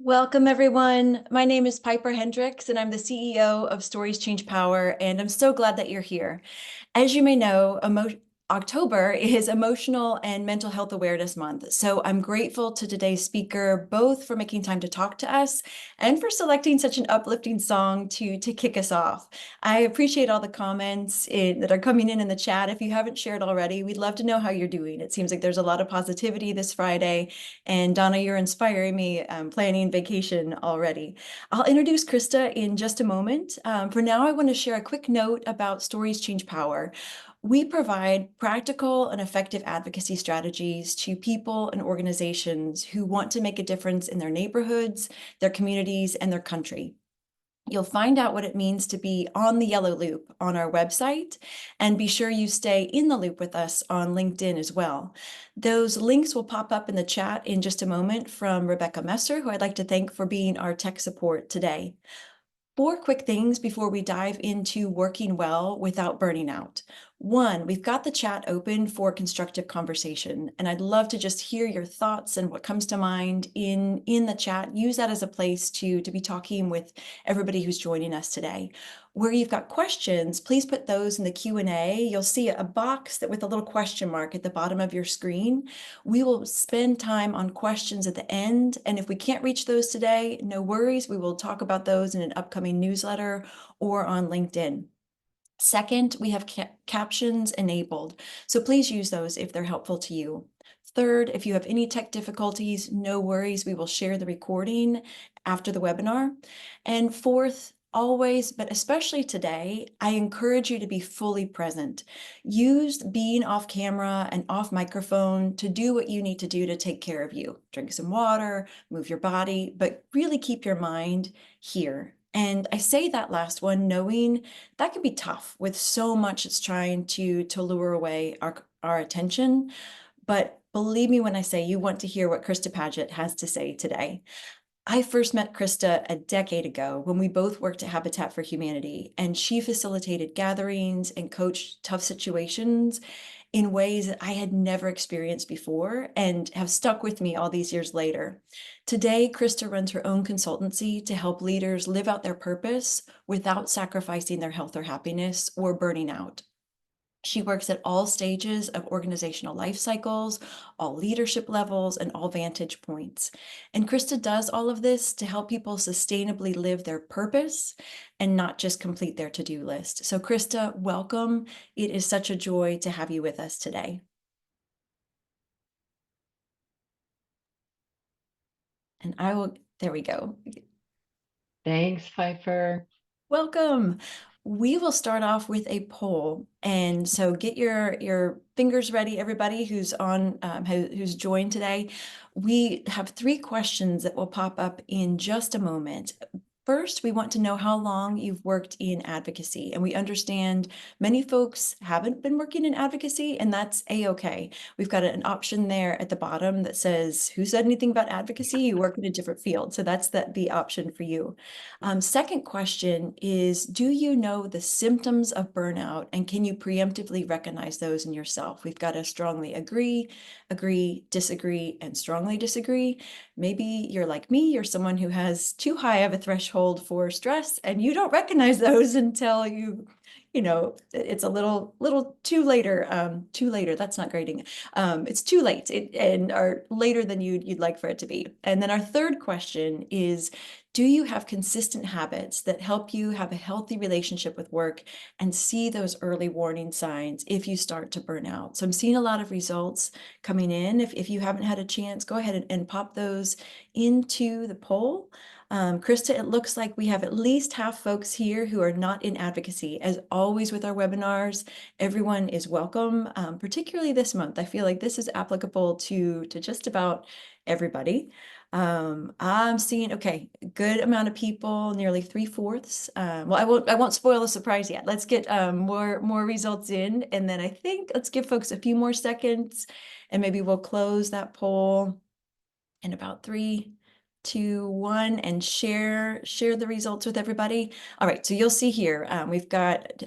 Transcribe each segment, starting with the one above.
Welcome, everyone. My name is Piper Hendricks, and I'm the CEO of Stories Change Power, and I'm so glad that you're here. As you may know, October is Emotional and Mental Health Awareness Month, so I'm grateful to today's speaker, both for making time to talk to us and for selecting such an uplifting song to kick us off. I appreciate all the comments that are coming in the chat. If you haven't shared already, we'd love to know how you're doing. It seems like there's a lot of positivity this Friday, and Donna, you're inspiring me. I'm planning vacation already. I'll introduce Krista in just a moment. For now, I want to share a quick note about Stories Change Power. We provide practical and effective advocacy strategies to people and organizations who want to make a difference in their neighborhoods, their communities, and their country. You'll find out what it means to be on the yellow loop on our website, and be sure you stay in the loop with us on LinkedIn as well. Those links will pop up in the chat in just a moment from Rebecca Messer, who I'd like to thank for being our tech support today. 4 quick things before we dive into working well without burning out. 1, we've got the chat open for constructive conversation, and I'd love to just hear your thoughts and what comes to mind in the chat. Use that as a place to be talking with everybody who's joining us today. Where you've got questions, please put those in the Q&A. You'll see a box with a little question mark at the bottom of your screen. We will spend time on questions at the end, and if we can't reach those today, no worries. We will talk about those in an upcoming newsletter or on LinkedIn. Second, we have captions enabled, so please use those if they're helpful to you. Third, if you have any tech difficulties, no worries. We will share the recording after the webinar. And fourth, always, but especially today, I encourage you to be fully present. Use being off camera and off microphone to do what you need to do to take care of you. Drink some water, move your body, but really keep your mind here. And I say that last one, knowing that can be tough with so much it's trying to lure away our attention. But believe me when I say you want to hear what Krista Paget has to say today. I first met Krista a decade ago when we both worked at Habitat for Humanity, and she facilitated gatherings and coached tough situations in ways that I had never experienced before and have stuck with me all these years later. Today, Krista runs her own consultancy to help leaders live out their purpose without sacrificing their health or happiness or burning out. She works at all stages of organizational life cycles, all leadership levels, and all vantage points. And Krista does all of this to help people sustainably live their purpose and not just complete their to-do list. So Krista, welcome. It is such a joy to have you with us today. And there we go. Thanks, Piper. Welcome. We will start off with a poll, and so get your fingers ready, everybody who's on who's joined today. We have 3 questions that will pop up in just a moment. First, we want to know how long you've worked in advocacy, and we understand many folks haven't been working in advocacy, and that's a-okay. We've got an option there at the bottom that says, who said anything about advocacy? You work in a different field, so that's the option for you. Second question is, do you know the symptoms of burnout, and can you preemptively recognize those in yourself? We've got to strongly agree, disagree, and strongly disagree. Maybe you're like me, you're someone who has too high of a threshold for stress, and you don't recognize those until it's a little too later. That's not grading. It's too late, or later than you'd like for it to be. And then our third question is, do you have consistent habits that help you have a healthy relationship with work and see those early warning signs if you start to burn out? So I'm seeing a lot of results coming in. If you haven't had a chance, go ahead and pop those into the poll. Krista, it looks like we have at least half folks here who are not in advocacy. As always with our webinars, everyone is welcome, particularly this month. I feel like this is applicable to just about everybody. I'm seeing, okay, a good amount of people, nearly 3/4. Well, I won't spoil the surprise yet. Let's get more results in, and then I think let's give folks a few more seconds, and maybe we'll close that poll in about 3, 2, 1, and share the results with everybody. All right, so you'll see here, we've got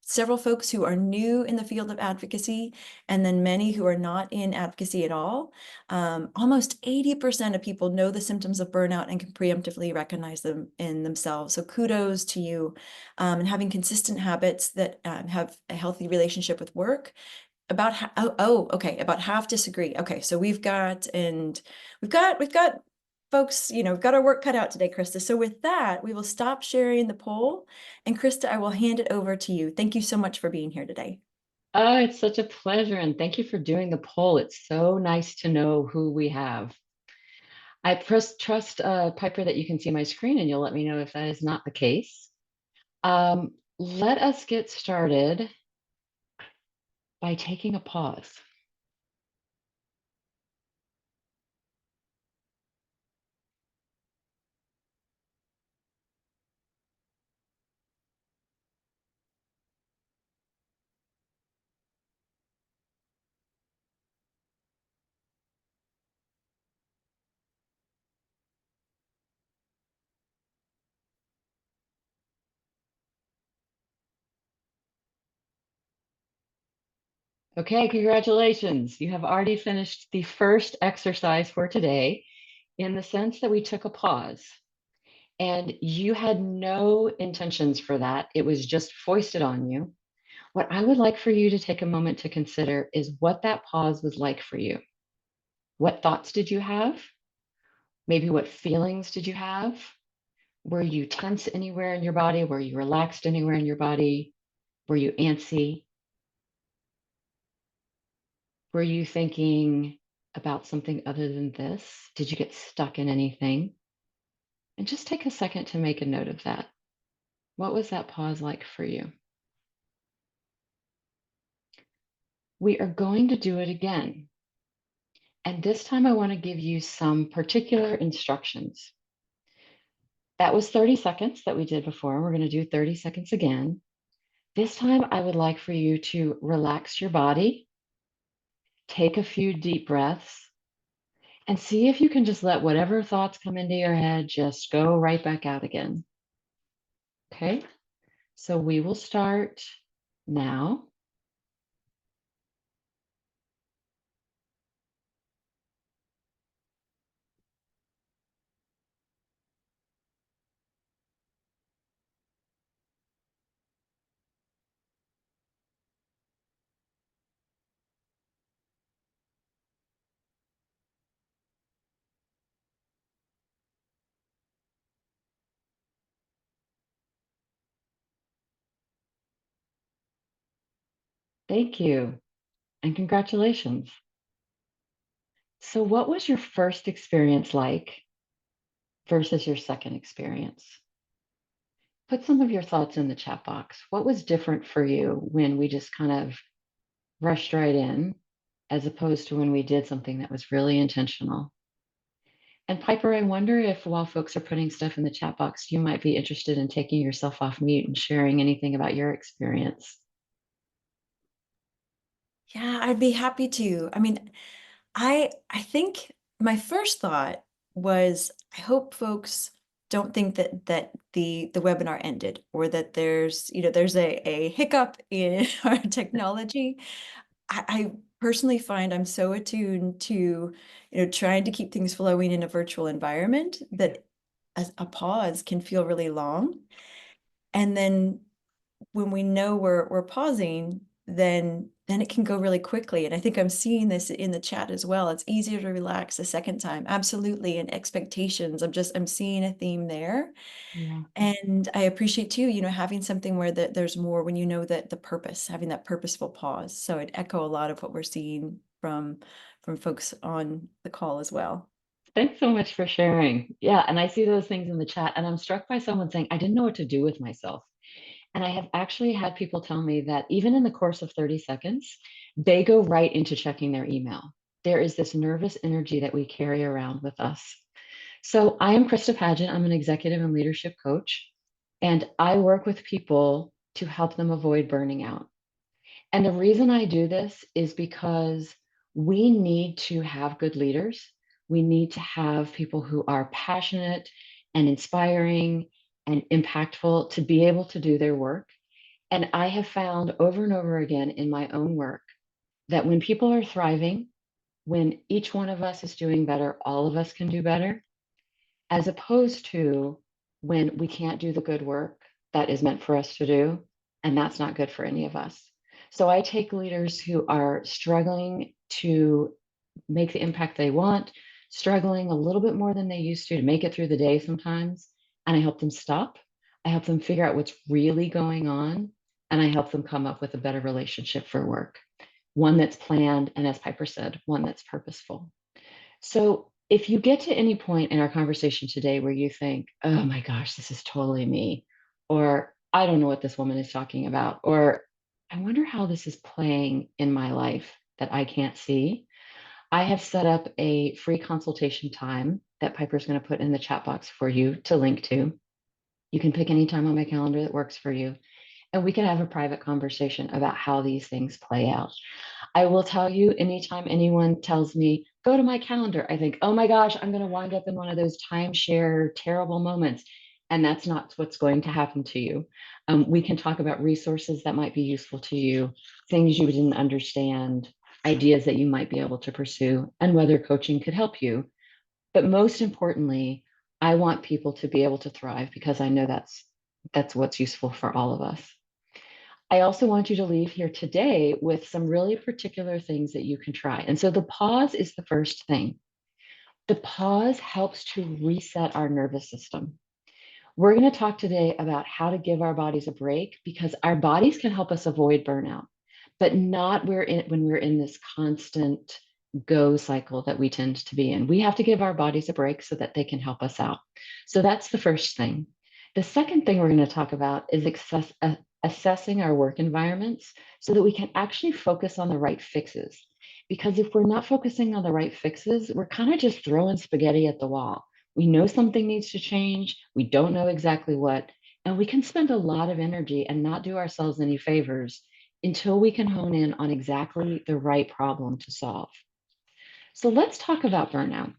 several folks who are new in the field of advocacy, and then many who are not in advocacy at all. Almost 80% of people know the symptoms of burnout and can preemptively recognize them in themselves. So kudos to you, and having consistent habits that have a healthy relationship with work. About half disagree. Okay, so we've got folks, we've got our work cut out today, Krista. So with that, we will stop sharing the poll. And Krista, I will hand it over to you. Thank you so much for being here today. Oh, it's such a pleasure. And thank you for doing the poll. It's so nice to know who we have. I trust, Piper, that you can see my screen and you'll let me know if that is not the case. Let us get started by taking a pause. Okay, congratulations. You have already finished the first exercise for today in the sense that we took a pause and you had no intentions for that. It was just foisted on you. What I would like for you to take a moment to consider is what that pause was like for you. What thoughts did you have? Maybe what feelings did you have? Were you tense anywhere in your body? Were you relaxed anywhere in your body? Were you antsy? Were you thinking about something other than this? Did you get stuck in anything? And just take a second to make a note of that. What was that pause like for you? We are going to do it again. And this time I want to give you some particular instructions. That was 30 seconds that we did before. We're going to do 30 seconds again. This time I would like for you to relax your body, take a few deep breaths, and see if you can just let whatever thoughts come into your head just go right back out again. Okay, so we will start now. Thank you, and congratulations. So what was your first experience like versus your second experience? Put some of your thoughts in the chat box. What was different for you when we just kind of rushed right in, as opposed to when we did something that was really intentional? And Piper, I wonder if while folks are putting stuff in the chat box, you might be interested in taking yourself off mute and sharing anything about your experience. Yeah, I'd be happy to. I mean, I think my first thought was I hope folks don't think that the webinar ended or that there's a hiccup in our technology. I personally find I'm so attuned to trying to keep things flowing in a virtual environment that a pause can feel really long. And then when we know we're pausing, then it can go really quickly. And I think I'm seeing this in the chat as well. It's easier to relax the second time. Absolutely. And expectations. I'm seeing a theme there. Yeah. And I appreciate too, having something where there's more when you know that the purpose, having that purposeful pause. So I'd echo a lot of what we're seeing from folks on the call as well. Thanks so much for sharing. Yeah, and I see those things in the chat, and I'm struck by someone saying, I didn't know what to do with myself. And I have actually had people tell me that even in the course of 30 seconds, they go right into checking their email. There is this nervous energy that we carry around with us. So I am Krista Pageant. I'm an executive and leadership coach, and I work with people to help them avoid burning out. And the reason I do this is because we need to have good leaders. We need to have people who are passionate and inspiring and impactful to be able to do their work. And I have found over and over again in my own work that when people are thriving, when each one of us is doing better, all of us can do better, as opposed to when we can't do the good work that is meant for us to do, and that's not good for any of us. So I take leaders who are struggling to make the impact they want, struggling a little bit more than they used to make it through the day sometimes, and I help them stop. I help them figure out what's really going on, and I help them come up with a better relationship for work, one that's planned, and as Piper said, one that's purposeful. So if you get to any point in our conversation today where you think, oh my gosh, this is totally me, or I don't know what this woman is talking about, or I wonder how this is playing in my life that I can't see, I have set up a free consultation time that Piper's going to put in the chat box for you to link to. You can pick any time on my calendar that works for you, and we can have a private conversation about how these things play out. I will tell you, anytime anyone tells me, go to my calendar, I think, oh my gosh, I'm going to wind up in one of those timeshare terrible moments. And that's not what's going to happen to you. We can talk about resources that might be useful to you, things you didn't understand, ideas that you might be able to pursue, and whether coaching could help you. But most importantly, I want people to be able to thrive because I know that's what's useful for all of us. I also want you to leave here today with some really particular things that you can try. And so the pause is the first thing. The pause helps to reset our nervous system. We're going to talk today about how to give our bodies a break because our bodies can help us avoid burnout, but not when we're in this constant go cycle that we tend to be in. We have to give our bodies a break so that they can help us out. So that's the first thing. The second thing we're going to talk about is assessing our work environments so that we can actually focus on the right fixes. Because if we're not focusing on the right fixes, we're kind of just throwing spaghetti at the wall. We know something needs to change. We don't know exactly what. And we can spend a lot of energy and not do ourselves any favors until we can hone in on exactly the right problem to solve. So let's talk about burnout.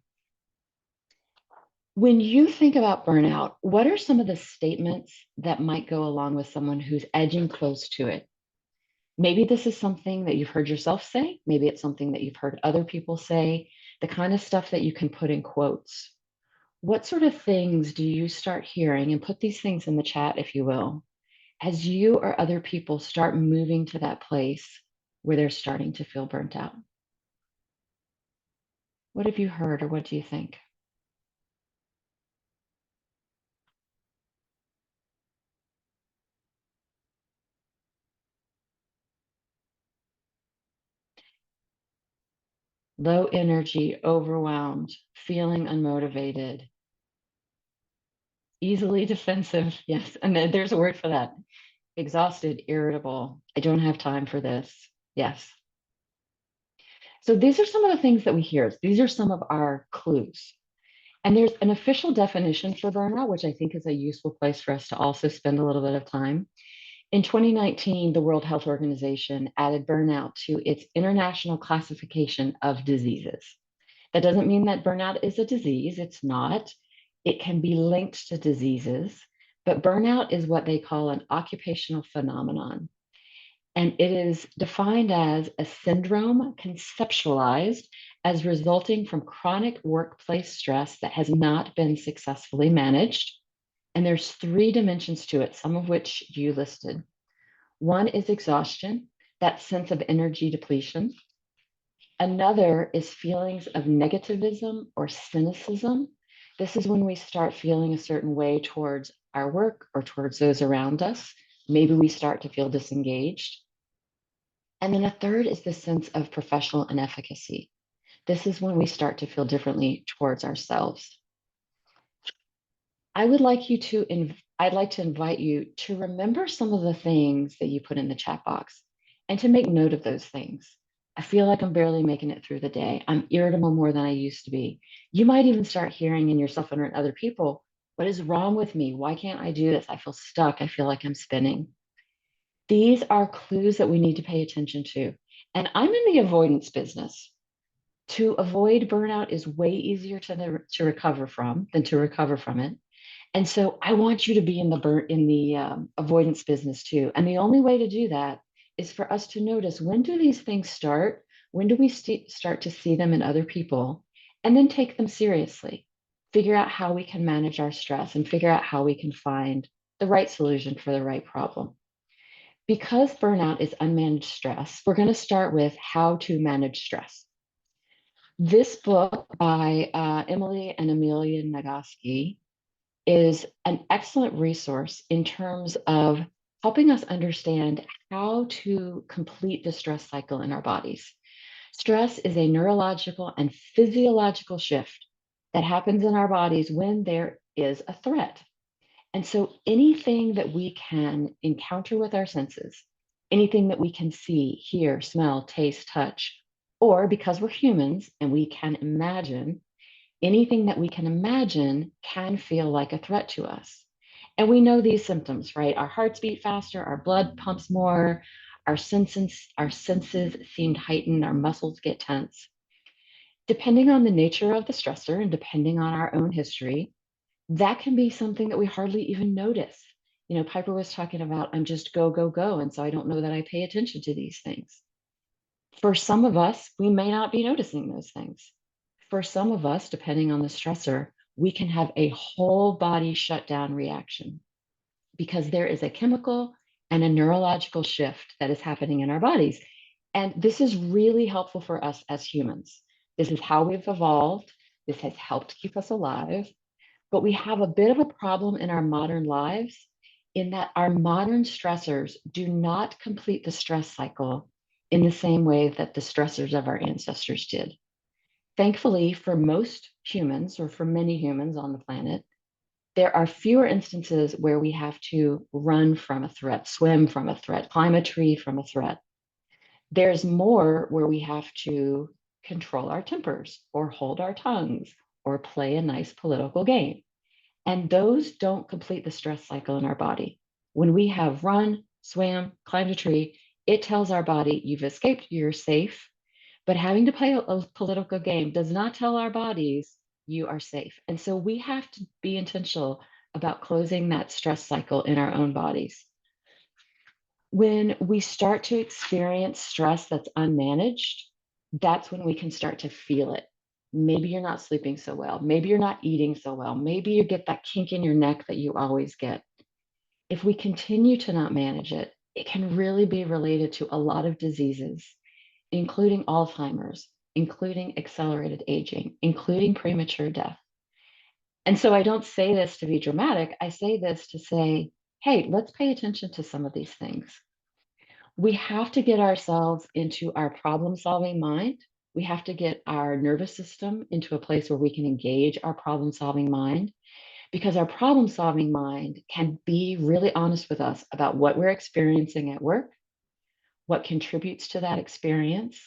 When you think about burnout, what are some of the statements that might go along with someone who's edging close to it? Maybe this is something that you've heard yourself say. Maybe it's something that you've heard other people say, the kind of stuff that you can put in quotes. What sort of things do you start hearing? And put these things in the chat, if you will, as you or other people start moving to that place where they're starting to feel burnt out. What have you heard, or what do you think? Low energy, overwhelmed, feeling unmotivated, easily defensive. Yes, and there's a word for that. Exhausted, irritable. I don't have time for this. Yes. So these are some of the things that we hear. These are some of our clues. And there's an official definition for burnout, which I think is a useful place for us to also spend a little bit of time. In 2019, the World Health Organization added burnout to its international classification of diseases. That doesn't mean that burnout is a disease. It's not. It can be linked to diseases, but burnout is what they call an occupational phenomenon. And it is defined as a syndrome conceptualized as resulting from chronic workplace stress that has not been successfully managed. And there's three dimensions to it, some of which you listed. One is exhaustion, that sense of energy depletion. Another is feelings of negativism or cynicism. This is when we start feeling a certain way towards our work or towards those around us. Maybe we start to feel disengaged. And then a third is the sense of professional inefficacy. This is when we start to feel differently towards ourselves. I'd like to invite you to remember some of the things that you put in the chat box and to make note of those things. I feel like I'm barely making it through the day. I'm irritable more than I used to be. You might even start hearing in yourself and in other people, what is wrong with me? Why can't I do this? I feel stuck. I feel like I'm spinning. These are clues that we need to pay attention to. And I'm in the avoidance business. To avoid burnout is way easier to recover from than to recover from it. And so I want you to be in the avoidance business too. And the only way to do that is for us to notice, when do these things start? When do we start to see them in other people? And then take them seriously. Figure out how we can manage our stress and figure out how we can find the right solution for the right problem. Because burnout is unmanaged stress, we're going to start with how to manage stress. This book by Emily and Amelia Nagoski is an excellent resource in terms of helping us understand how to complete the stress cycle in our bodies. Stress is a neurological and physiological shift that happens in our bodies when there is a threat. And so anything that we can encounter with our senses, anything that we can see, hear, smell, taste, touch, or because we're humans and we can imagine, anything that we can imagine can feel like a threat to us. And we know these symptoms, right? Our hearts beat faster, our blood pumps more, our senses seem heightened, our muscles get tense. Depending on the nature of the stressor and depending on our own history, that can be something that we hardly even notice. Piper was talking about, I'm just go, go, go. And so I don't know that I pay attention to these things. For some of us, we may not be noticing those things. For some of us, depending on the stressor, we can have a whole body shutdown reaction because there is a chemical and a neurological shift that is happening in our bodies. And this is really helpful for us as humans. This is how we've evolved. This has helped keep us alive. But we have a bit of a problem in our modern lives in that our modern stressors do not complete the stress cycle in the same way that the stressors of our ancestors did. Thankfully, for most humans, or for many humans on the planet, there are fewer instances where we have to run from a threat, swim from a threat, climb a tree from a threat. There's more where we have to control our tempers or hold our tongues or play a nice political game. And those don't complete the stress cycle in our body. When we have run, swam, climbed a tree, it tells our body, you've escaped, you're safe. But having to play a political game does not tell our bodies you are safe. And so we have to be intentional about closing that stress cycle in our own bodies. When we start to experience stress that's unmanaged, that's when we can start to feel it. Maybe you're not sleeping so well. Maybe you're not eating so well. Maybe you get that kink in your neck that you always get. If we continue to not manage it, it can really be related to a lot of diseases, including Alzheimer's, including accelerated aging, including premature death. And so I don't say this to be dramatic. I say this to say, hey, let's pay attention to some of these things. We have to get ourselves into our problem solving mind. We have to get our nervous system into a place where we can engage our problem solving mind, because our problem solving mind can be really honest with us about what we're experiencing at work, what contributes to that experience,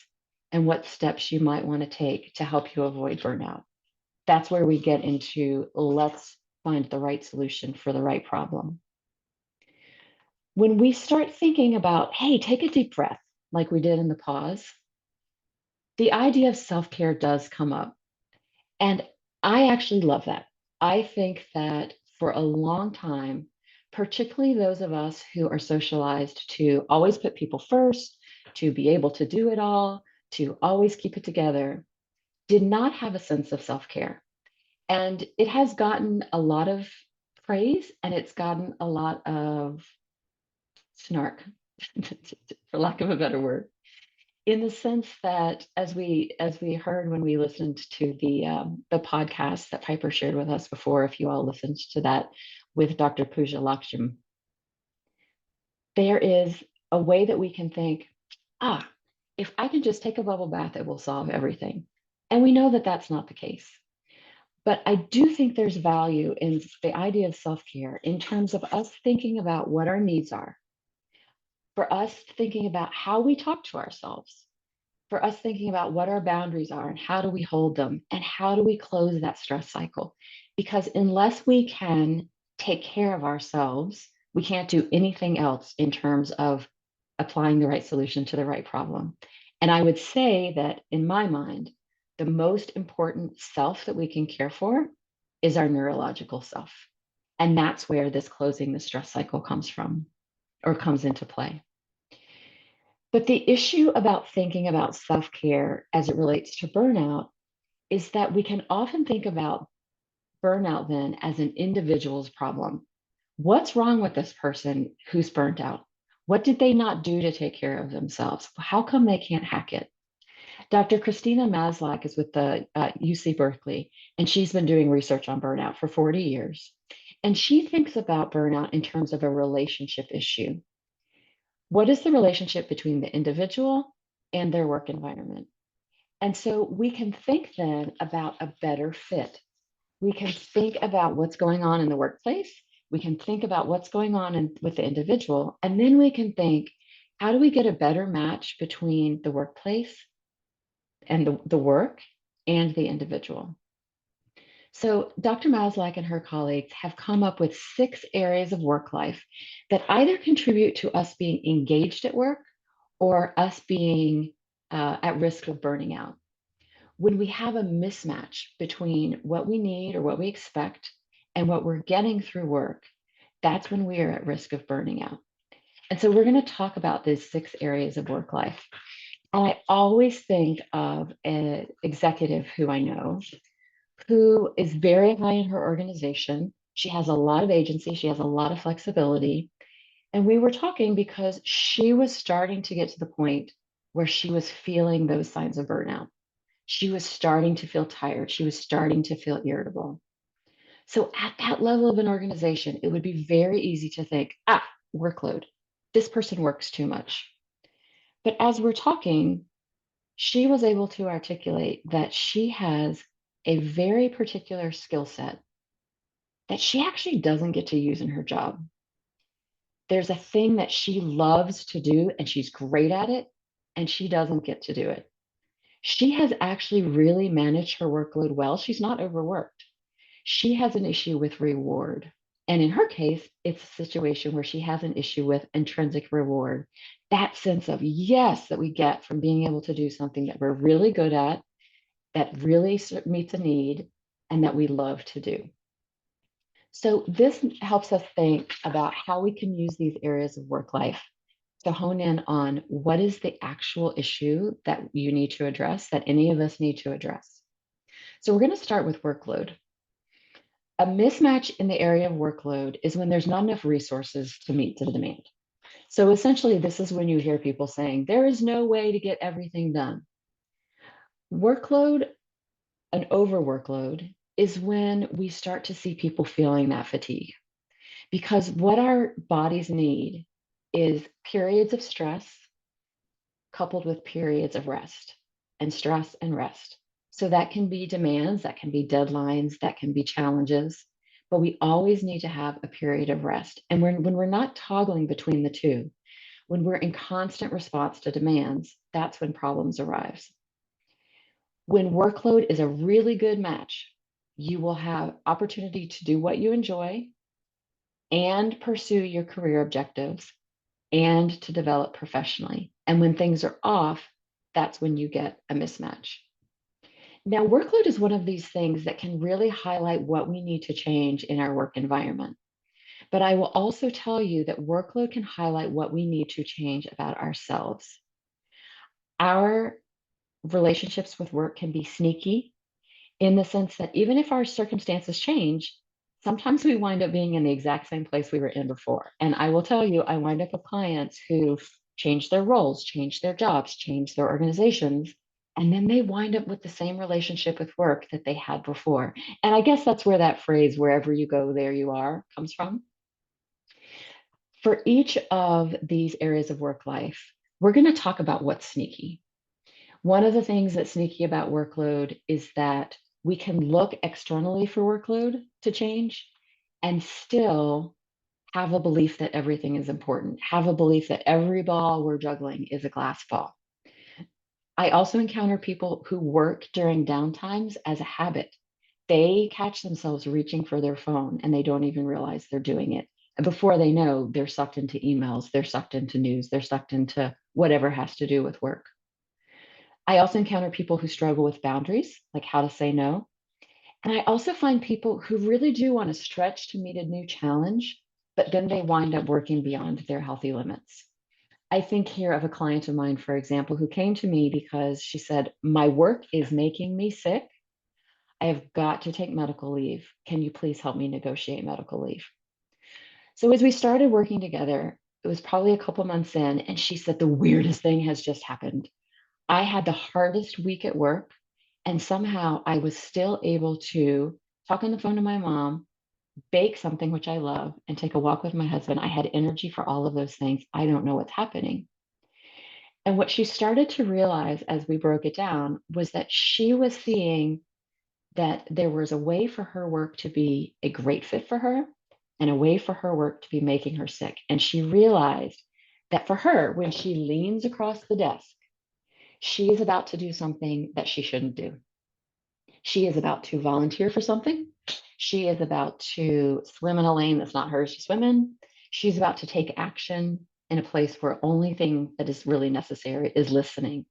and what steps you might want to take to help you avoid burnout. That's where we get into, let's find the right solution for the right problem. When we start thinking about, hey, take a deep breath, like we did in the pause, the idea of self care does come up. And I actually love that. I think that for a long time, particularly those of us who are socialized to always put people first, to be able to do it all, to always keep it together, did not have a sense of self care. And it has gotten a lot of praise and it's gotten a lot of snark, for lack of a better word, in the sense that as we heard when we listened to the podcast that Piper shared with us before, if you all listened to that with Dr. Pooja Lakshmi, there is a way that we can think, if I can just take a bubble bath, it will solve everything. And we know that that's not the case. But I do think there's value in the idea of self care in terms of us thinking about what our needs are, for us thinking about how we talk to ourselves, for us thinking about what our boundaries are and how do we hold them and how do we close that stress cycle. Because unless we can take care of ourselves, we can't do anything else in terms of applying the right solution to the right problem. And I would say that in my mind, the most important self that we can care for is our neurological self. And that's where this closing the stress cycle comes from or comes into play. But the issue about thinking about self care as it relates to burnout is that we can often think about burnout then as an individual's problem. What's wrong with this person who's burnt out? What did they not do to take care of themselves? How come they can't hack it? Dr. Christina Maslach is with the UC Berkeley, and she's been doing research on burnout for 40 years. And she thinks about burnout in terms of a relationship issue. What is the relationship between the individual and their work environment? And so we can think then about a better fit. We can think about what's going on in the workplace. We can think about what's going on with the individual. And then we can think, how do we get a better match between the workplace and the work and the individual? So Dr. Maslach and her colleagues have come up with 6 areas of work life that either contribute to us being engaged at work or us being at risk of burning out. When we have a mismatch between what we need or what we expect and what we're getting through work, that's when we are at risk of burning out. And so we're going to talk about these 6 areas of work life. And I always think of an executive who I know who is very high in her organization. She has a lot of agency, she has a lot of flexibility. And we were talking because she was starting to get to the point where she was feeling those signs of burnout. She was starting to feel tired. She was starting to feel irritable. So at that level of an organization, it would be very easy to think, workload. This person works too much. But as we're talking, she was able to articulate that she has a very particular skill set that she actually doesn't get to use in her job. There's a thing that she loves to do and she's great at it, and she doesn't get to do it. She has actually really managed her workload well. She's not overworked. She has an issue with reward. And in her case, it's a situation where she has an issue with intrinsic reward. That sense of yes that we get from being able to do something that we're really good at, that really meets a need, and that we love to do. So this helps us think about how we can use these areas of work life to hone in on what is the actual issue that you need to address, that any of us need to address. So we're going to start with workload. A mismatch in the area of workload is when there's not enough resources to meet the demand. So essentially, this is when you hear people saying, there is no way to get everything done. Workload, an overworkload, is when we start to see people feeling that fatigue. Because what our bodies need is periods of stress coupled with periods of rest, and stress and rest. So that can be demands, that can be deadlines, that can be challenges, but we always need to have a period of rest. And when we're not toggling between the two, when we're in constant response to demands, that's when problems arise. When workload is a really good match, you will have opportunity to do what you enjoy and pursue your career objectives and to develop professionally. And when things are off, that's when you get a mismatch. Now, workload is one of these things that can really highlight what we need to change in our work environment. But I will also tell you that workload can highlight what we need to change about ourselves. Our relationships with work can be sneaky in the sense that even if our circumstances change, sometimes we wind up being in the exact same place we were in before. And I will tell you, I wind up with clients who change their roles, change their jobs, change their organizations, and then they wind up with the same relationship with work that they had before. And I guess that's where that phrase, wherever you go, there you are, comes from. For each of these areas of work life, we're going to talk about what's sneaky. One of the things that's sneaky about workload is that we can look externally for workload to change and still have a belief that everything is important, have a belief that every ball we're juggling is a glass ball. I also encounter people who work during downtimes as a habit. They catch themselves reaching for their phone and they don't even realize they're doing it. And before they know, they're sucked into emails, they're sucked into news, they're sucked into whatever has to do with work. I also encounter people who struggle with boundaries, like how to say no. And I also find people who really do want to stretch to meet a new challenge, but then they wind up working beyond their healthy limits. I think here of a client of mine, for example, who came to me because she said, my work is making me sick. I have got to take medical leave. Can you please help me negotiate medical leave? So as we started working together, it was probably a couple months in, and she said, the weirdest thing has just happened. I had the hardest week at work, and somehow I was still able to talk on the phone to my mom, bake something which I love, and take a walk with my husband. I had energy for all of those things. I don't know what's happening. And what she started to realize as we broke it down was that she was seeing that there was a way for her work to be a great fit for her and a way for her work to be making her sick. And she realized that for her, when she leans across the desk, she is about to do something that she shouldn't do. She is about to volunteer for something. She is about to swim in a lane that's not hers to swim in. She's about to take action in a place where only thing that is really necessary is listening.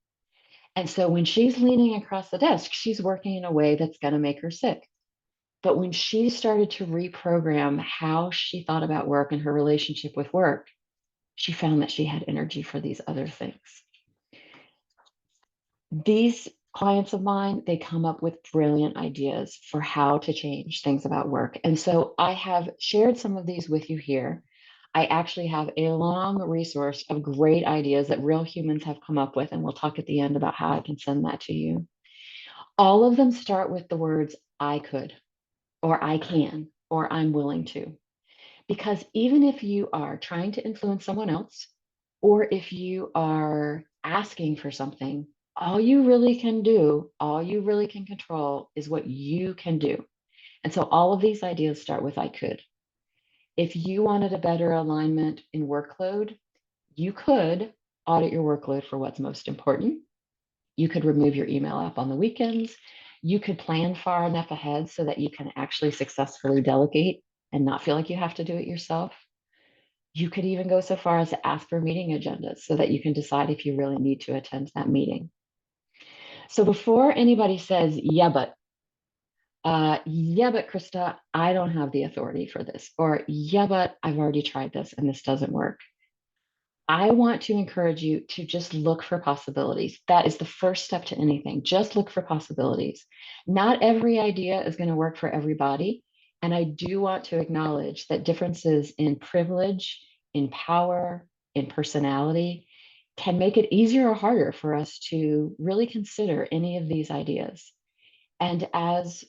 And so when she's leaning across the desk, she's working in a way that's going to make her sick. But when she started to reprogram how she thought about work and her relationship with work, she found that she had energy for these other things. These clients of mine, they come up with brilliant ideas for how to change things about work. And so I have shared some of these with you here. I actually have a long resource of great ideas that real humans have come up with, and we'll talk at the end about how I can send that to you. All of them start with the words I could, or I can, or I'm willing to. Because even if you are trying to influence someone else, or if you are asking for something, all you really can do, all you really can control is what you can do. And so all of these ideas start with I could. If you wanted a better alignment in workload, you could audit your workload for what's most important. You could remove your email app on the weekends. You could plan far enough ahead so that you can actually successfully delegate and not feel like you have to do it yourself. You could even go so far as to ask for meeting agendas so that you can decide if you really need to attend that meeting. So before anybody says, yeah, but Krista, I don't have the authority for this, or yeah, but I've already tried this and this doesn't work. I want to encourage you to just look for possibilities. That is the first step to anything. Just look for possibilities. Not every idea is going to work for everybody. And I do want to acknowledge that differences in privilege, in power, in personality can make it easier or harder for us to really consider any of these ideas. And as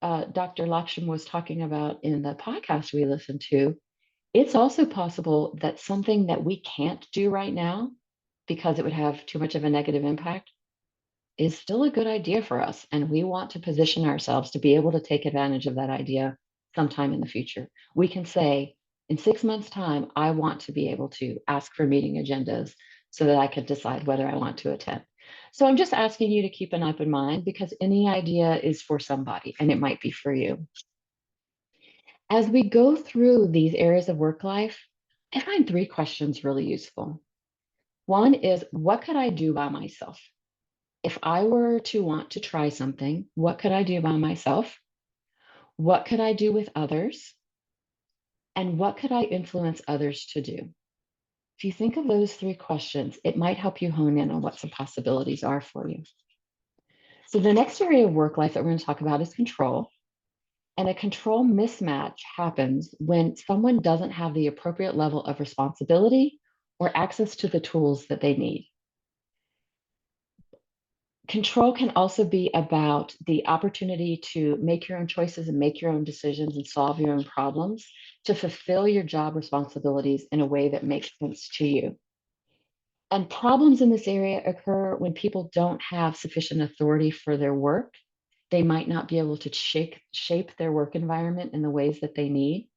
Dr. Lakshman was talking about in the podcast we listened to, it's also possible that something that we can't do right now because it would have too much of a negative impact is still a good idea for us. And we want to position ourselves to be able to take advantage of that idea sometime in the future. We can say, in 6 months' time, I want to be able to ask for meeting agendas so that I can decide whether I want to attend. So I'm just asking you to keep an open mind because any idea is for somebody and it might be for you. As we go through these areas of work life, I find three questions really useful. One is, what could I do by myself? If I were to want to try something, what could I do by myself? What could I do with others? And what could I influence others to do? If you think of those three questions, it might help you hone in on what some possibilities are for you. So the next area of work life that we're going to talk about is control. And a control mismatch happens when someone doesn't have the appropriate level of responsibility or access to the tools that they need. Control can also be about the opportunity to make your own choices and make your own decisions and solve your own problems to fulfill your job responsibilities in a way that makes sense to you. And problems in this area occur when people don't have sufficient authority for their work. They might not be able to shape their work environment in the ways that they need.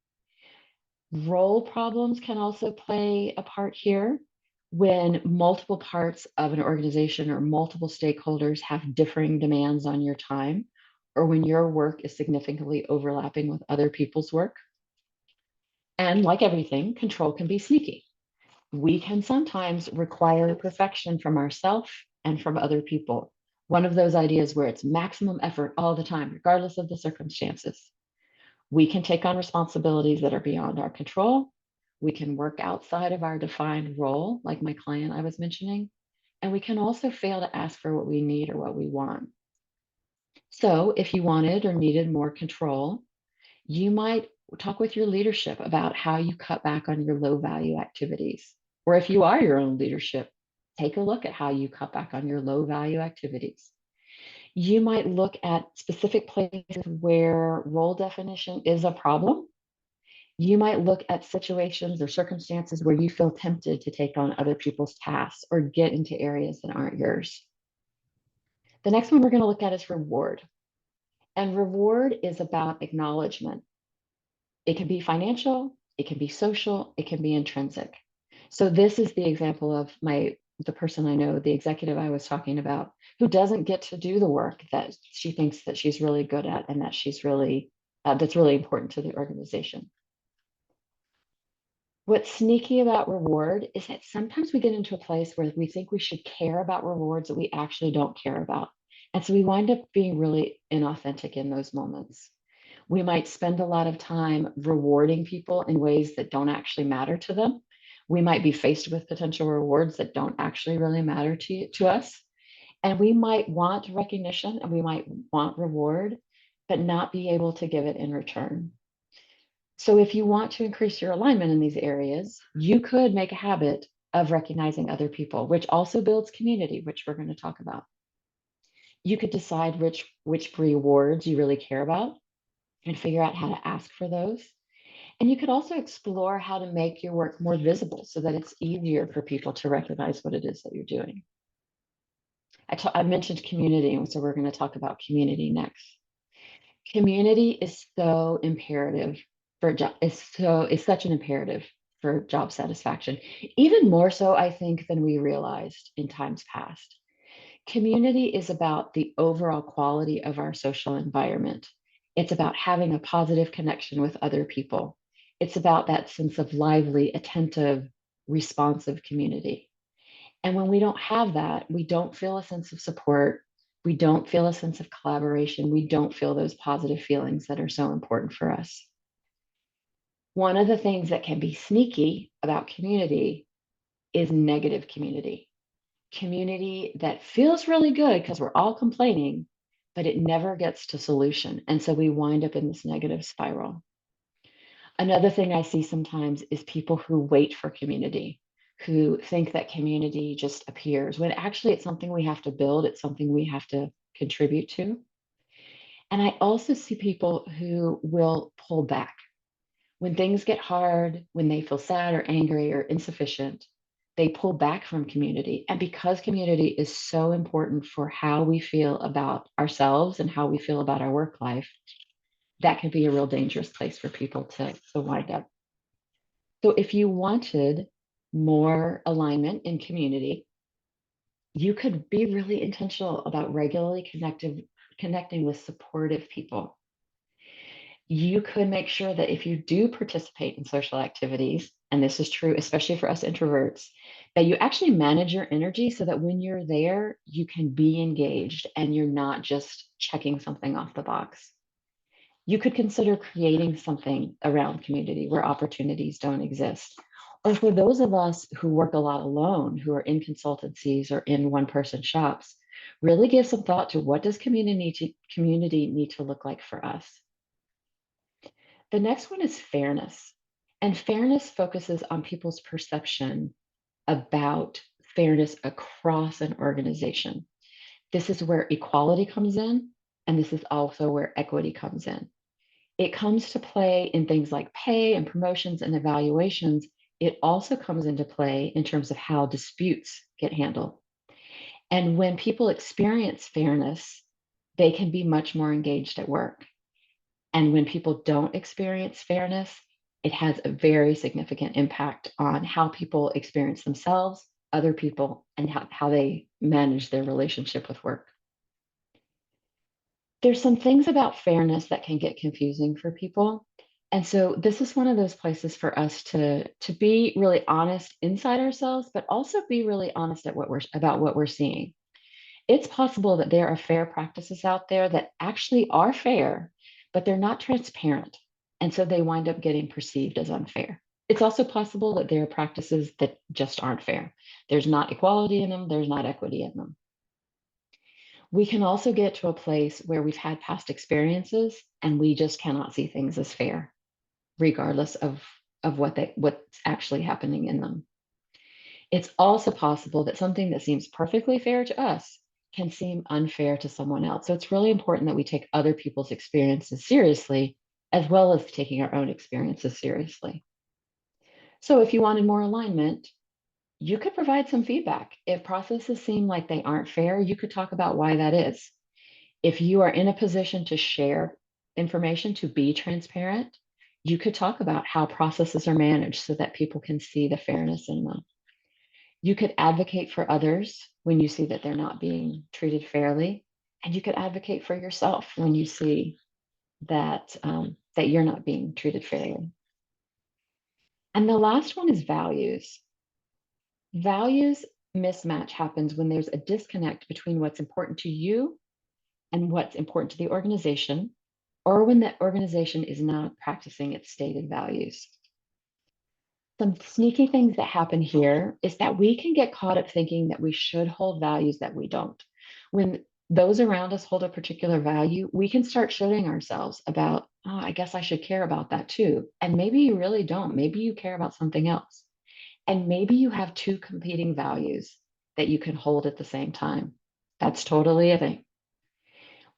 Role problems can also play a part here when multiple parts of an organization or multiple stakeholders have differing demands on your time, or when your work is significantly overlapping with other people's work. And like everything, control can be sneaky. We can sometimes require perfection from ourselves and from other people. One of those ideas where it's maximum effort all the time, regardless of the circumstances. We can take on responsibilities that are beyond our control. We can work outside of our defined role, like my client I was mentioning. And we can also fail to ask for what we need or what we want. So, if you wanted or needed more control, you might talk with your leadership about how you cut back on your low value activities. Or if you are your own leadership, take a look at how you cut back on your low value activities. You might look at specific places where role definition is a problem. You might look at situations or circumstances where you feel tempted to take on other people's tasks or get into areas that aren't yours. The next one we're going to look at is reward. And reward is about acknowledgement. It can be financial, it can be social, it can be intrinsic. So this is the example of the person I know, the executive I was talking about, who doesn't get to do the work that she thinks that she's really good at and that she's really that's really important to the organization. What's sneaky about reward is that sometimes we get into a place where we think we should care about rewards that we actually don't care about. And so we wind up being really inauthentic in those moments. We might spend a lot of time rewarding people in ways that don't actually matter to them. We might be faced with potential rewards that don't actually really matter to us. And we might want recognition and we might want reward, but not be able to give it in return. So if you want to increase your alignment in these areas, you could make a habit of recognizing other people, which also builds community, which we're going to talk about. You could decide which rewards you really care about and figure out how to ask for those. And you could also explore how to make your work more visible so that it's easier for people to recognize what it is that you're doing. I mentioned community, and so we're going to talk about community next. Community is so imperative for job. It's such an imperative for job satisfaction, even more so, I think, than we realized in times past. Community is about the overall quality of our social environment. It's about having a positive connection with other people. It's about that sense of lively, attentive, responsive community. And when we don't have that, we don't feel a sense of support. We don't feel a sense of collaboration. We don't feel those positive feelings that are so important for us. One of the things that can be sneaky about community is negative community. Community that feels really good because we're all complaining, but it never gets to solution. And so we wind up in this negative spiral. Another thing I see sometimes is people who wait for community, who think that community just appears when actually it's something we have to build, it's something we have to contribute to. And I also see people who will pull back. When things get hard, when they feel sad or angry or insufficient, they pull back from community. And because community is so important for how we feel about ourselves and how we feel about our work life, that can be a real dangerous place for people to wind up. So if you wanted more alignment in community, you could be really intentional about regularly connecting with supportive people. You could make sure that if you do participate in social activities, and this is true, especially for us introverts, that you actually manage your energy so that when you're there, you can be engaged and you're not just checking something off the box. You could consider creating something around community where opportunities don't exist. Or for those of us who work a lot alone, who are in consultancies or in one-person shops, really give some thought to what does community need to look like for us. The next one is fairness. And fairness focuses on people's perception about fairness across an organization. This is where equality comes in, and this is also where equity comes in. It comes to play in things like pay and promotions and evaluations. It also comes into play in terms of how disputes get handled. And when people experience fairness, they can be much more engaged at work. And when people don't experience fairness, it has a very significant impact on how people experience themselves, other people, and how they manage their relationship with work. There's some things about fairness that can get confusing for people. And so this is one of those places for us to be really honest inside ourselves, but also be really honest at about what we're seeing. It's possible that there are fair practices out there that actually are fair, but they're not transparent. And so they wind up getting perceived as unfair. It's also possible that there are practices that just aren't fair. There's not equality in them, there's not equity in them. We can also get to a place where we've had past experiences and we just cannot see things as fair, regardless of what's actually happening in them. It's also possible that something that seems perfectly fair to us can seem unfair to someone else. So it's really important that we take other people's experiences seriously, as well as taking our own experiences seriously. So if you wanted more alignment, you could provide some feedback. If processes seem like they aren't fair, you could talk about why that is. If you are in a position to share information, to be transparent, you could talk about how processes are managed so that people can see the fairness in them. You could advocate for others when you see that they're not being treated fairly, and you could advocate for yourself when you see that you're not being treated fairly. And the last one is values. Values mismatch happens when there's a disconnect between what's important to you and what's important to the organization, or when the organization is not practicing its stated values. Some sneaky things that happen here is that we can get caught up thinking that we should hold values that we don't. When those around us hold a particular value, we can start shooting ourselves about, oh, I guess I should care about that too. And maybe you really don't. Maybe you care about something else. And maybe you have two competing values that you can hold at the same time. That's totally a thing.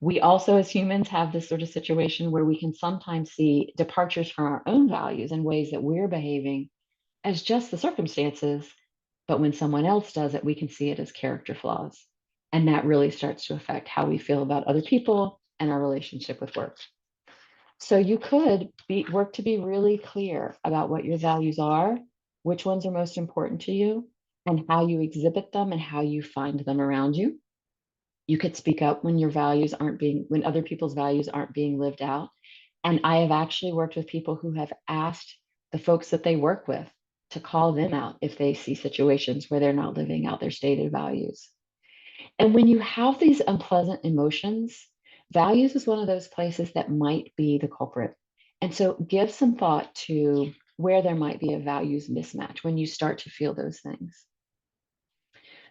We also, as humans, have this sort of situation where we can sometimes see departures from our own values and ways that we're behaving as just the circumstances. But when someone else does it, we can see it as character flaws. And that really starts to affect how we feel about other people and our relationship with work. So you could work to be really clear about what your values are, which ones are most important to you, and how you exhibit them and how you find them around you. You could speak up when when other people's values aren't being lived out. And I have actually worked with people who have asked the folks that they work with to call them out if they see situations where they're not living out their stated values. And when you have these unpleasant emotions, values is one of those places that might be the culprit. And so give some thought to where there might be a values mismatch when you start to feel those things.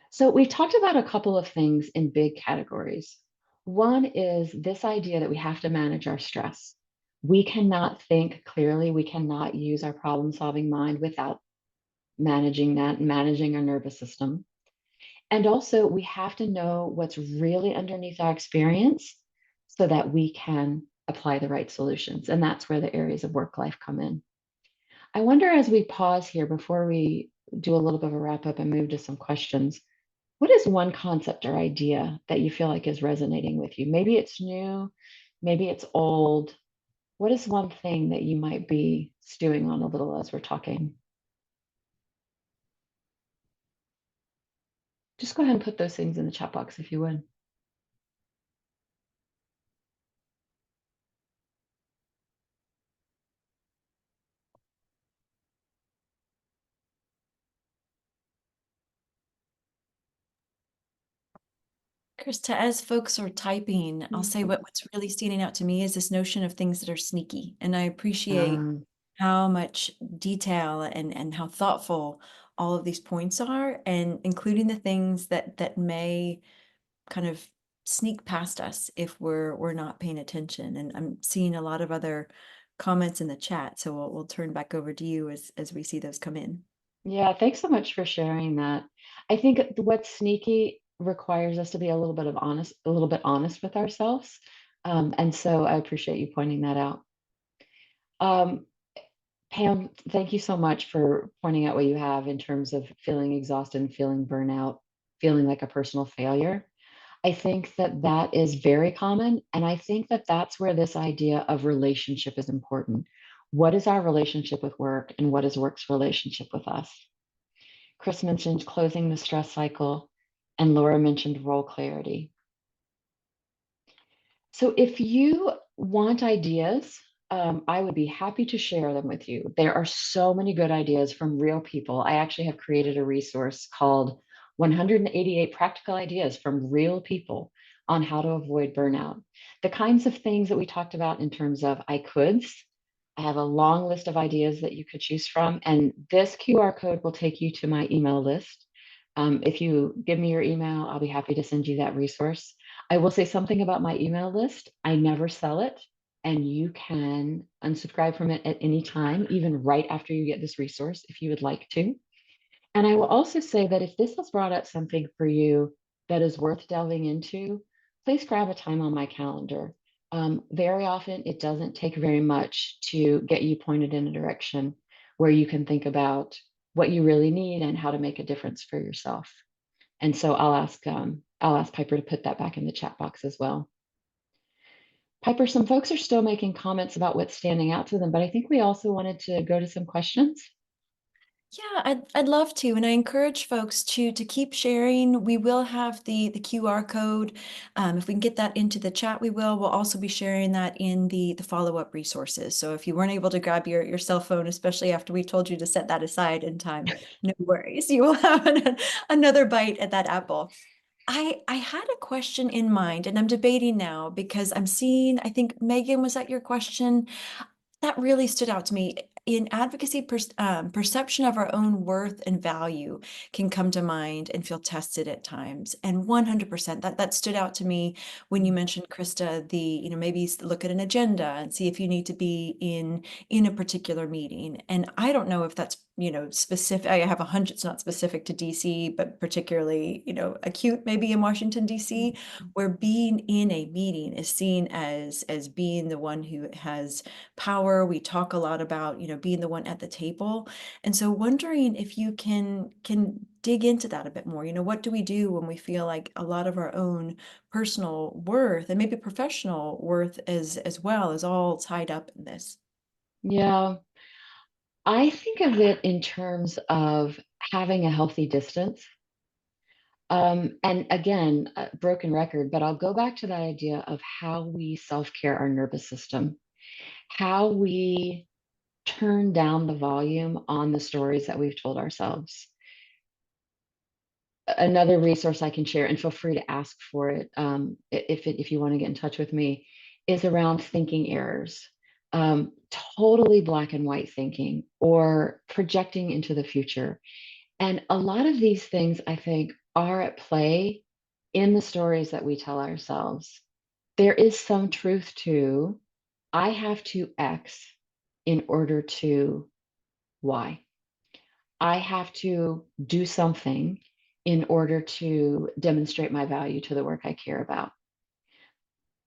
So we talked about a couple of things in big categories. One is this idea that we have to manage our stress. We cannot think clearly. We cannot use our problem solving mind without managing that and managing our nervous system. And also, we have to know what's really underneath our experience so that we can apply the right solutions. And that's where the areas of work life come in. I wonder as we pause here before we do a little bit of a wrap up and move to some questions, what is one concept or idea that you feel like is resonating with you? Maybe it's new, maybe it's old. What is one thing that you might be stewing on a little as we're talking? Just go ahead and put those things in the chat box if you would. Krista, as folks are typing, I'll say Mhm. what's really standing out to me is this notion of things that are sneaky. And I appreciate Um, how much detail and how thoughtful all of these points are, and including the things that may kind of sneak past us if we're not paying attention. And I'm seeing a lot of other comments in the chat, so we'll turn back over to you as we see those come in. yeah, thanks so much for sharing that. I think what's sneaky requires us to be a little bit honest with ourselves. And so I appreciate you pointing that out. Um, Pam, thank you so much for pointing out what you have in terms of feeling exhausted and feeling burnout, feeling like a personal failure. I think that that is very common. And I think that that's where this idea of relationship is important. What is our relationship with work and what is work's relationship with us? Chris mentioned closing the stress cycle, and Laura mentioned role clarity. So if you want ideas, I would be happy to share them with you. There are so many good ideas from real people. I actually have created a resource called 188 practical ideas from real people on how to avoid burnout. The kinds of things that we talked about in terms of I coulds. I have a long list of ideas that you could choose from, and this QR code will take you to my email list. If you give me your email, I'll be happy to send you that resource. I will say something about my email list. I never sell it, and you can unsubscribe from it at any time, even right after you get this resource, if you would like to. And I will also say that if this has brought up something for you that is worth delving into, please grab a time on my calendar. Very often, it doesn't take very much to get you pointed in a direction where you can think about what you really need and how to make a difference for yourself. And so I'll ask Piper to put that back in the chat box as well. Piper, some folks are still making comments about what's standing out to them, but I think we also wanted to go to some questions. Yeah, I'd love to, and I encourage folks to keep sharing. We will have the QR code. If we can get that into the chat, we will. We'll also be sharing that in the follow-up resources. So if you weren't able to grab your cell phone, especially after we told you to set that aside in time, no worries. You will have another bite at that apple. I had a question in mind, and I'm debating now because I'm seeing, I think Megan, was that your question? That really stood out to me. In advocacy, perception of our own worth and value can come to mind and feel tested at times. And 100%, that stood out to me when you mentioned, Krista, maybe look at an agenda and see if you need to be in a particular meeting. And I don't know if that's, specific. I have 100, it's not specific to DC, but particularly, acute maybe in Washington, DC, where being in a meeting is seen as being the one who has power. We talk a lot about, being the one at the table. And so wondering if you can dig into that a bit more. What do we do when we feel like a lot of our own personal worth and maybe professional worth as well is all tied up in this? Yeah, I think of it in terms of having a healthy distance. And again, a broken record, but I'll go back to that idea of how we self-care our nervous system, how we turn down the volume on the stories that we've told ourselves. Another resource I can share, and feel free to ask for it, if you want to get in touch with me, is around thinking errors. Totally black and white thinking or projecting into the future. And a lot of these things, I think, are at play in the stories that we tell ourselves. There is some truth to, I have to X in order to Y. I have to do something in order to demonstrate my value to the work I care about.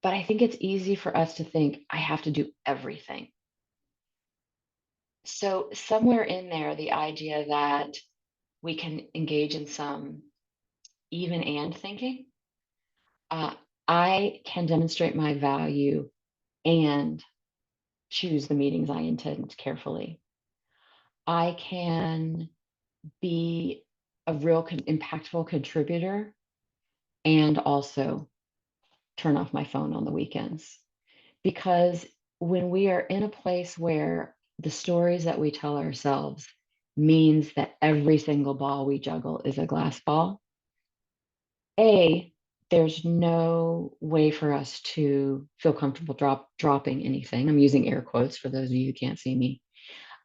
But I think it's easy for us to think, I have to do everything. So, somewhere in there, the idea that we can engage in some even and thinking. Uh, I can demonstrate my value and choose the meetings I intend carefully. I can be a real impactful contributor and also turn off my phone on the weekends. Because when we are in a place where the stories that we tell ourselves means that every single ball we juggle is a glass ball, there's no way for us to feel comfortable dropping anything. I'm using air quotes for those of you who can't see me.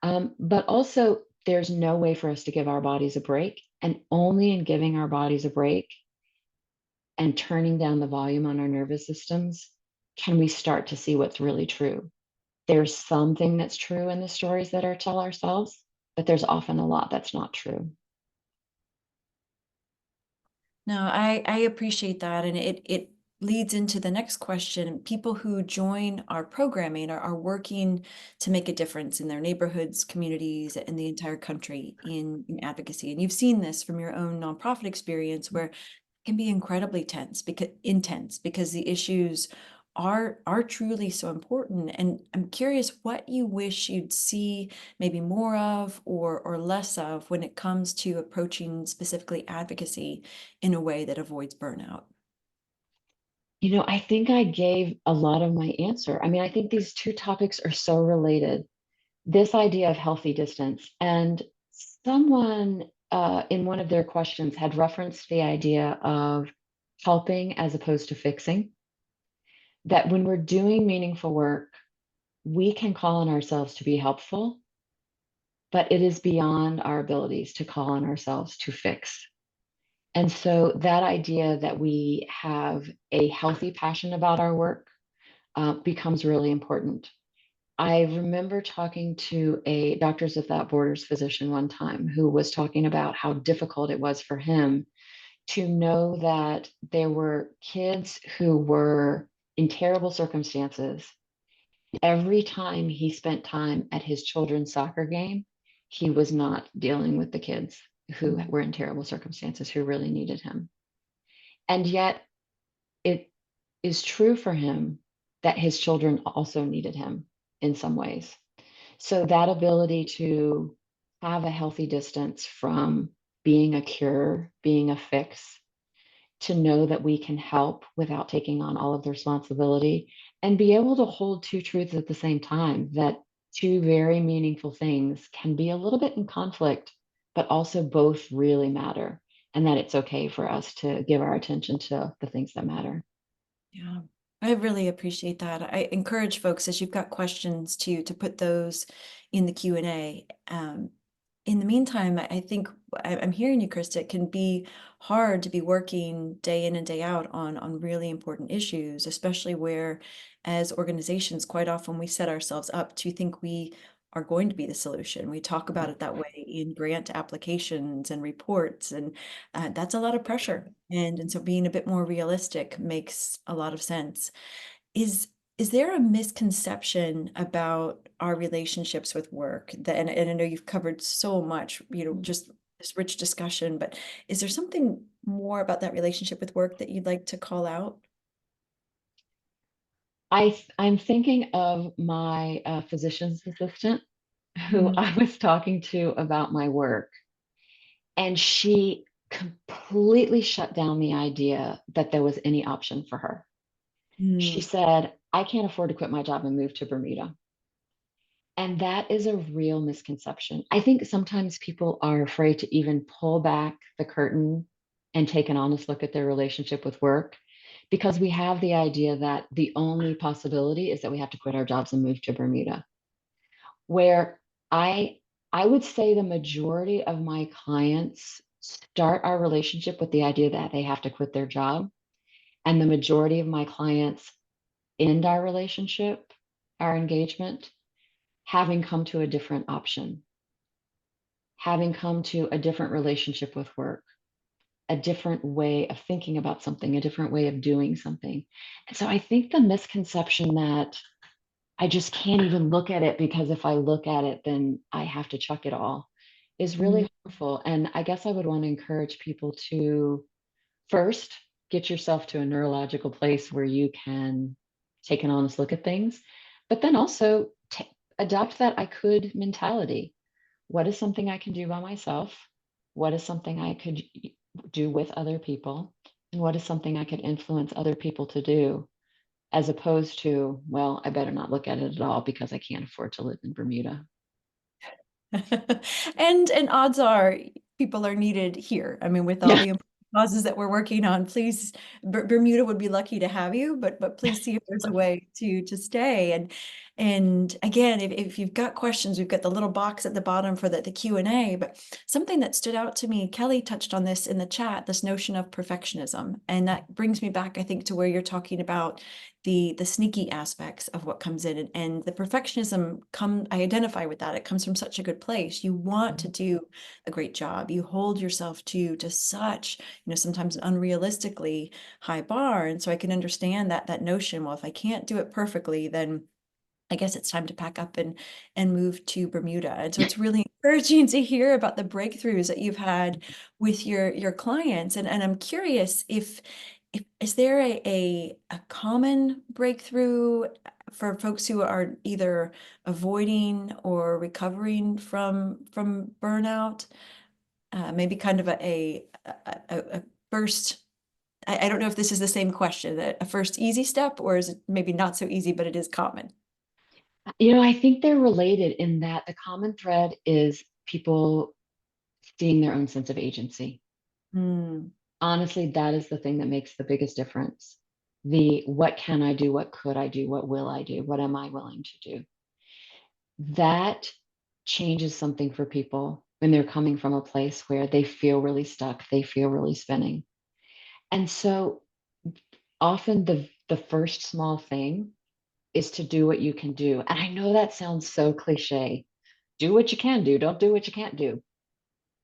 But also, there's no way for us to give our bodies a break. And only in giving our bodies a break and turning down the volume on our nervous systems can we start to see what's really true. There's something that's true in the stories that are tell ourselves, but there's often a lot that's not true. No, I appreciate that. And it leads into the next question. People who join our programming are working to make a difference in their neighborhoods, communities, and the entire country in advocacy. And you've seen this from your own nonprofit experience where it can be incredibly intense because the issues are truly so important. And I'm curious what you wish you'd see maybe more of or less of when it comes to approaching specifically advocacy in a way that avoids burnout. I think I gave a lot of my answer. I mean, I think these two topics are so related. This idea of healthy distance, and someone in one of their questions had referenced the idea of helping as opposed to fixing. That when we're doing meaningful work, we can call on ourselves to be helpful, but it is beyond our abilities to call on ourselves to fix. And so that idea that we have a healthy passion about our work becomes really important. I remember talking to a Doctors Without Borders physician one time who was talking about how difficult it was for him to know that there were kids who were in terrible circumstances. Every time he spent time at his children's soccer game, he was not dealing with the kids who were in terrible circumstances, who really needed him. And yet, it is true for him that his children also needed him in some ways. So, that ability to have a healthy distance from being a cure, being a fix, to know that we can help without taking on all of the responsibility and be able to hold two truths at the same time, that two very meaningful things can be a little bit in conflict, but also both really matter, and that it's okay for us to give our attention to the things that matter. Yeah, I really appreciate that. I encourage folks, as you've got questions, to put those in the Q&A. In the meantime, I think I'm hearing you, Krista. It can be hard to be working day in and day out on really important issues, especially where, as organizations, quite often we set ourselves up to think we are going to be the solution. We talk about it that way in grant applications and reports, and that's a lot of pressure. And so being a bit more realistic makes a lot of sense. Is is there a misconception about our relationships with work that, and I know you've covered so much, just this rich discussion, but is there something more about that relationship with work that you'd like to call out? I'm thinking of my physician's assistant who Mm, I was talking to about my work, and she completely shut down the idea that there was any option for her. She mm, said, I can't afford to quit my job and move to Bermuda. And that is a real misconception. I think sometimes people are afraid to even pull back the curtain and take an honest look at their relationship with work, because we have the idea that the only possibility is that we have to quit our jobs and move to Bermuda. Where I I would say the majority of my clients start our relationship with the idea that they have to quit their job, and the majority of my clients end our relationship, our engagement, having come to a different option, having come to a different relationship with work, a different way of thinking about something, a different way of doing something. And so I think the misconception that I just can't even look at it because if I look at it, then I have to chuck it all is mm, really harmful. And I guess I would want to encourage people to first get yourself to a neurological place where you can take an honest look at things, but then also adopt that I could mentality. What is something I can do by myself? What is something I could do with other people? And what is something I could influence other people to do? As opposed to, well, I better not look at it at all because I can't afford to live in Bermuda. And odds are people are needed here. I mean, with all Yeah. the important causes that we're working on, please, Bermuda would be lucky to have you, but please see if there's a way to stay. And again, if you've got questions, we've got the little box at the bottom for the Q&A. But something that stood out to me, Kelly touched on this in the chat, this notion of perfectionism, and that brings me back, I think, to where you're talking about the sneaky aspects of what comes in, and the perfectionism I identify with that. It comes from such a good place. You want to do a great job. You hold yourself to such, sometimes an unrealistically high bar. And so I can understand that notion, well, if I can't do it perfectly, then I guess it's time to pack up and move to Bermuda. And so it's really encouraging to hear about the breakthroughs that you've had with your clients. And I'm curious if is there a common breakthrough for folks who are either avoiding or recovering from burnout? Maybe kind of a first. I don't know if this is the same question, a first easy step, or is it maybe not so easy, but it is common? I think they're related in that the common thread is people seeing their own sense of agency. Mm, Honestly, that is the thing that makes the biggest difference. The what can I do? What could I do? What will I do? What am I willing to do? That changes something for people when they're coming from a place where they feel really stuck, they feel really spinning. And so often the first small thing is to do what you can do. And I know that sounds so cliche. Do what you can do, don't do what you can't do.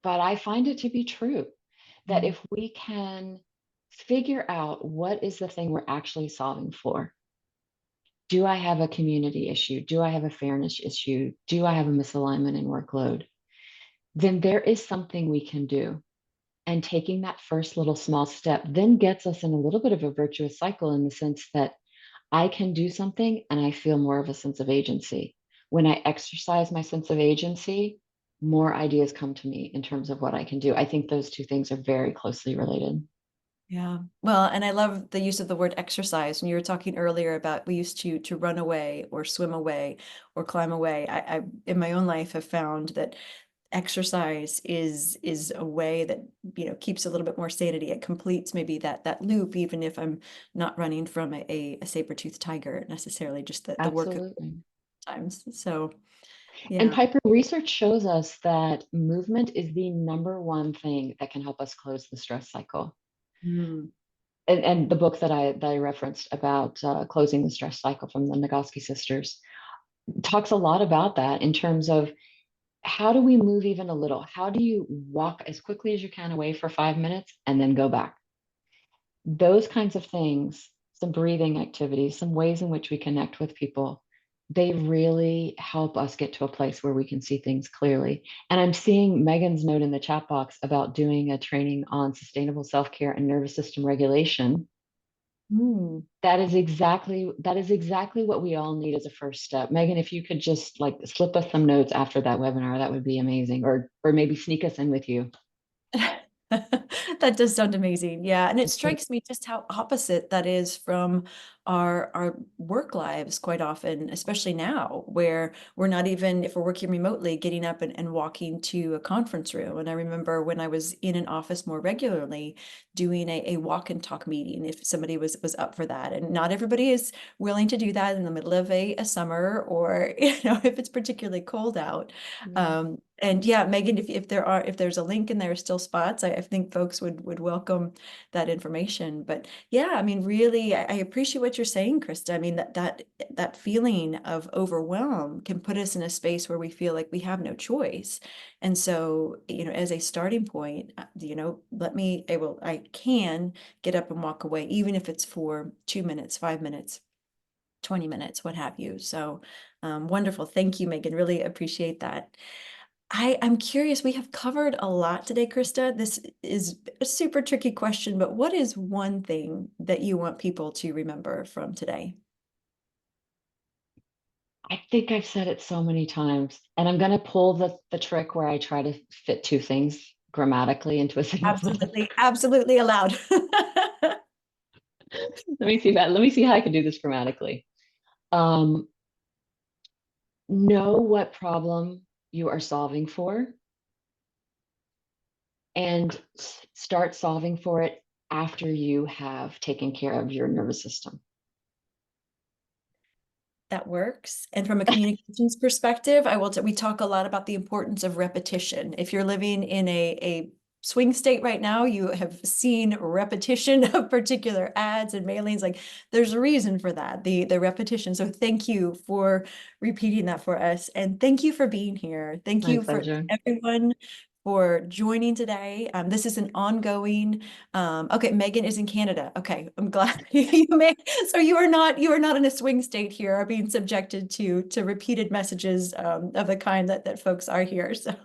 But I find it to be true that mm, if we can figure out what is the thing we're actually solving for. Do I have a community issue? Do I have a fairness issue? Do I have a misalignment in workload? Then there is something we can do. And taking that first little small step then gets us in a little bit of a virtuous cycle in the sense that I can do something and I feel more of a sense of agency. When I exercise my sense of agency, more ideas come to me in terms of what I can do. I think those two things are very closely related. yeah. Well, and I love the use of the word exercise. When you were talking earlier about we used to run away or swim away or climb away. I in my own life have found that exercise is a way that keeps a little bit more sanity. It completes maybe that loop, even if I'm not running from a saber-toothed tiger necessarily, just the work of Absolutely. times. So And yeah. Piper, research shows us that movement is the number one thing that can help us close the stress cycle. Mm, And the book that I referenced about closing the stress cycle from the Nagoski sisters talks a lot about that in terms of how do we move even a little? How do you walk as quickly as you can away for 5 minutes and then go back? Those kinds of things, some breathing activities, some ways in which we connect with people, they really help us get to a place where we can see things clearly. And I'm seeing Megan's note in the chat box about doing a training on sustainable self-care and nervous system regulation. mm. That is exactly what we all need as a first step. Megan, if you could just like slip us some notes after that webinar, that would be amazing. Or maybe sneak us in with you. That does sound amazing. Yeah. And it strikes me just how opposite that is from our work lives quite often, especially now, where we're not even, if we're working remotely, getting up and walking to a conference room. And I remember when I was in an office more regularly, doing a walk and talk meeting if somebody was up for that. And not everybody is willing to do that in the middle of a summer or, if it's particularly cold out. Yeah. And yeah, Megan, if there's a link and there are still spots, I think folks would welcome that information. But yeah, I mean, really, I appreciate what you're saying, Krista. I mean, that feeling of overwhelm can put us in a space where we feel like we have no choice. And so, as a starting point, I can get up and walk away, even if it's for 2 minutes, 5 minutes, 20 minutes, what have you. So wonderful. Thank you, Megan. Really appreciate that. I'm curious, we have covered a lot today, Krista. This is a super tricky question, but what is one thing that you want people to remember from today? I think I've said it so many times, and I'm going to pull the trick where I try to fit two things grammatically into a single sentence. Absolutely, absolutely allowed. Let me see how I can do this grammatically. Um, know what problem you are solving for and start solving for it after you have taken care of your nervous system. That works. And from a communications perspective, we talk a lot about the importance of repetition. If you're living in a swing state right now, you have seen repetition of particular ads and mailings. Like there's a reason for that, the repetition. So thank you for repeating that for us. And thank you for being here. Thank My you for pleasure. everyone for joining today. This is an ongoing, okay, Megan is in Canada. Okay, I'm glad so you are not in a swing state here, are being subjected to repeated messages of the kind that folks are here. So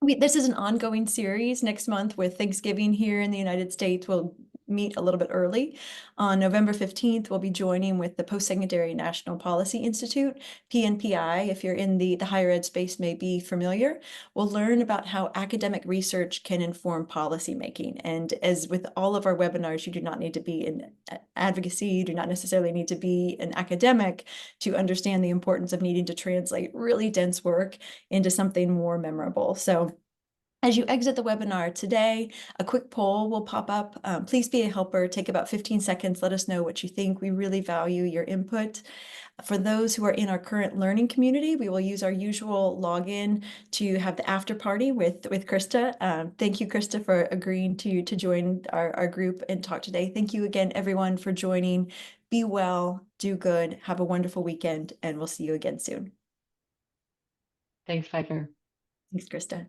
this is an ongoing series. Next month with Thanksgiving here in the United States, we'll meet a little bit early. On November 15th, we'll be joining with the Post-Secondary National Policy Institute, PNPI, if you're in the higher ed space may be familiar. We'll learn about how academic research can inform policymaking. And as with all of our webinars, you do not need to be in advocacy, you do not necessarily need to be an academic to understand the importance of needing to translate really dense work into something more memorable. So as you exit the webinar today, a quick poll will pop up. Please be a helper. Take about 15 seconds. Let us know what you think. We really value your input. For those who are in our current learning community, we will use our usual login to have the after party with Krista. Thank you, Krista, for agreeing to join our group and talk today. Thank you again, everyone, for joining. Be well, do good, have a wonderful weekend, and we'll see you again soon. Thanks, Piper. Thanks, Krista.